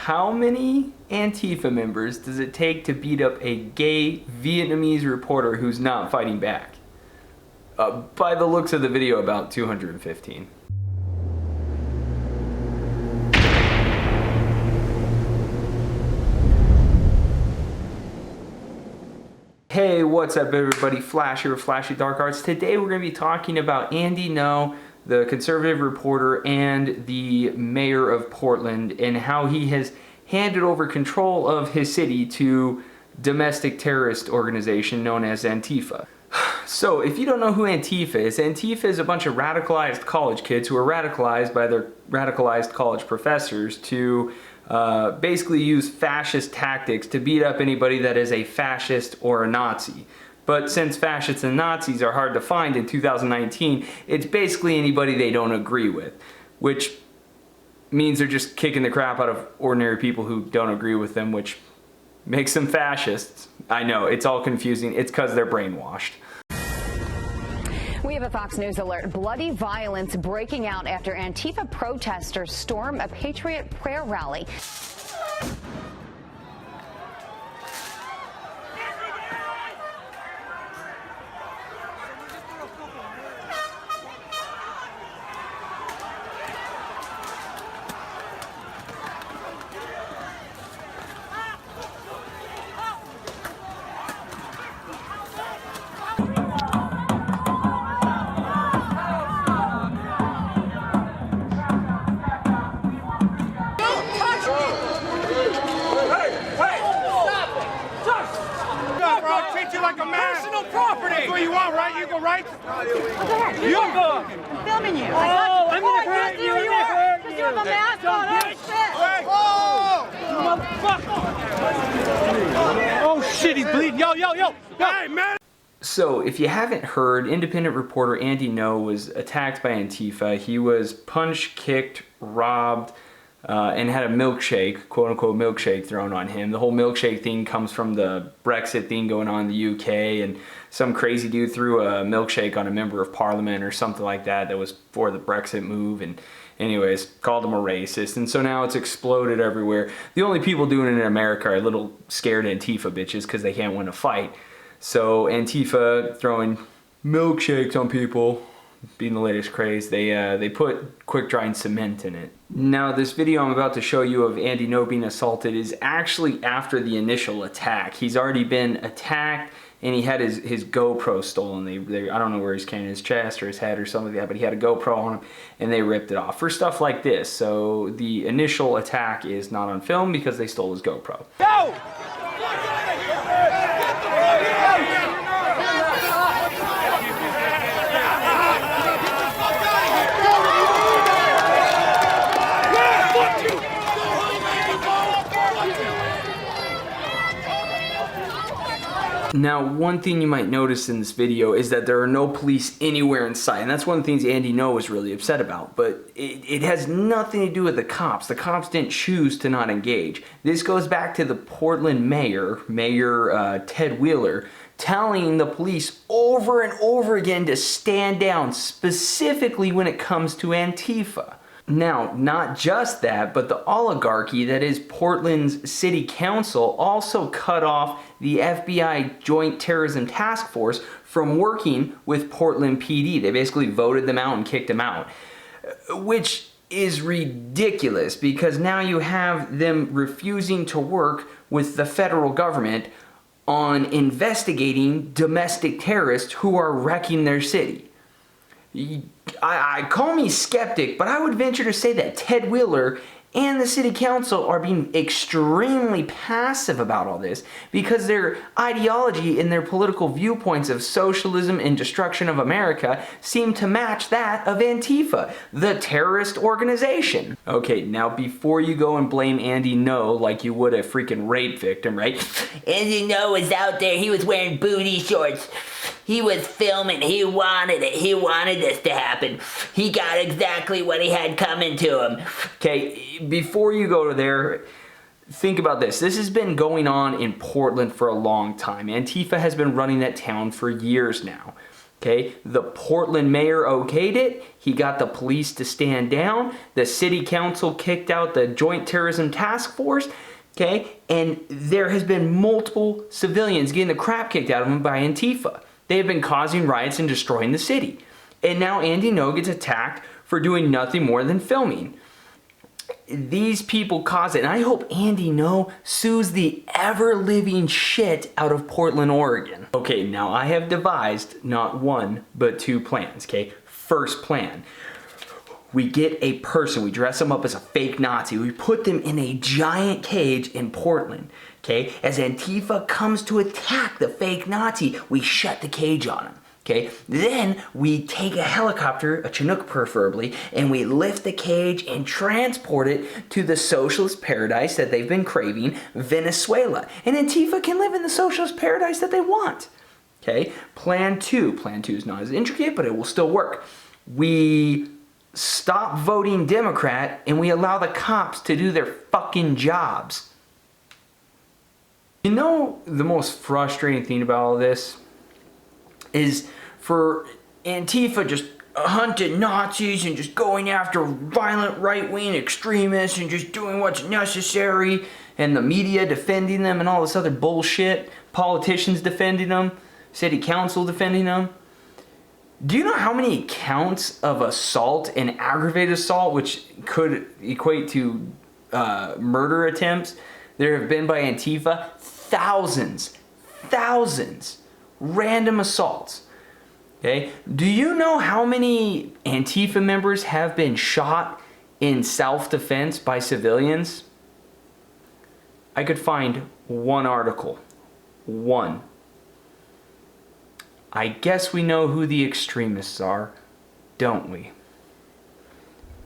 How many Antifa members does it take to beat up a gay Vietnamese reporter who's not fighting back? By the looks of the video, about 215. Hey, what's up everybody? Flash here with Flashy Dark Arts. Today we're going to be talking about Andy Ngo, the conservative reporter and the mayor of Portland, and how he has handed over control of his city to domestic terrorist organization known as Antifa. So if you don't know who Antifa is a bunch of radicalized college kids who are radicalized by their radicalized college professors to basically use fascist tactics to beat up anybody that is a fascist or a Nazi. But since fascists and Nazis are hard to find in 2019, it's basically anybody they don't agree with, which means they're just kicking the crap out of ordinary people who don't agree with them, which makes them fascists. I know, it's all confusing. It's because they're brainwashed. We have a Fox News alert. Bloody violence breaking out after Antifa protesters storm a Patriot prayer rally. Like a man. Personal property. That's what you want, right? You go right. You go. I'm filming you. Oh, I'm gonna hurt you. I'm gonna hurt you. You have a mask on. Oh shit, he's bleeding. Yo. Hey, man. So if you haven't heard, independent reporter Andy Ngo was attacked by Antifa. He was punched, kicked, robbed, and had a milkshake, quote-unquote milkshake, thrown on him. The whole milkshake thing comes from the Brexit thing going on in the UK, and some crazy dude threw a milkshake on a member of parliament or something like that that was for the Brexit move, and anyways, called him a racist, and so now it's exploded everywhere. The only people doing it in America are little scared Antifa bitches because they can't win a fight. So Antifa throwing milkshakes on people, being the latest craze, they put quick-drying cement in it. Now this video I'm about to show you of Andy Ngo being assaulted is actually after the initial attack. He's already been attacked and he had his GoPro stolen. I don't know where he's carrying, his chest or his head or something like that, but he had a GoPro on him and they ripped it off for stuff like this. So the initial attack is not on film because they stole his GoPro. Go! Now, one thing you might notice in this video is that there are no police anywhere in sight, and that's one of the things Andy Ngo was really upset about, but it has nothing to do with the cops. The cops didn't choose to not engage. This goes back to the Portland mayor, Ted Wheeler, telling the police over and over again to stand down, specifically when it comes to Antifa. Now, not just that, but the oligarchy that is Portland's city council also cut off the FBI Joint Terrorism Task Force from working with Portland PD. They basically voted them out and kicked them out, which is ridiculous because now you have them refusing to work with the federal government on investigating domestic terrorists who are wrecking their city. I call me skeptic, but I would venture to say that Ted Wheeler and the city council are being extremely passive about all this because their ideology and their political viewpoints of socialism and destruction of America seem to match that of Antifa, the terrorist organization. Okay, now before you go and blame Andy Ngo like you would a freaking rape victim, right? Andy Ngo was out there, he was wearing booty shorts. He was filming, he wanted it, he wanted this to happen. He got exactly what he had coming to him. Okay, before you go to there, think about this. This has been going on in Portland for a long time. Antifa has been running that town for years now. Okay, the Portland mayor okayed it. He got the police to stand down. The city council kicked out the Joint Terrorism Task Force. Okay, and there has been multiple civilians getting the crap kicked out of them by Antifa. They have been causing riots and destroying the city. And now Andy Ngo gets attacked for doing nothing more than filming. These people cause it, and I hope Andy Ngo sues the ever-living shit out of Portland, Oregon. Okay, now I have devised not one, but two plans, okay? First plan. We get a person, we dress them up as a fake Nazi, we put them in a giant cage in Portland, okay? As Antifa comes to attack the fake Nazi, we shut the cage on him. Okay, then we take a helicopter, a Chinook preferably, and we lift the cage and transport it to the socialist paradise that they've been craving, Venezuela. And Antifa can live in the socialist paradise that they want. Okay, plan two. Plan two is not as intricate, but it will still work. We stop voting Democrat and we allow the cops to do their fucking jobs. You know the most frustrating thing about all this? Is for Antifa just hunting Nazis and just going after violent right-wing extremists and just doing what's necessary, and the media defending them and all this other bullshit, politicians defending them, city council defending them. Do you know how many counts of assault and aggravated assault, which could equate to murder attempts, there have been by Antifa? Thousands. Random assaults. Okay? Do you know how many Antifa members have been shot in self-defense by civilians? I could find one article. One. I guess we know who the extremists are, don't we?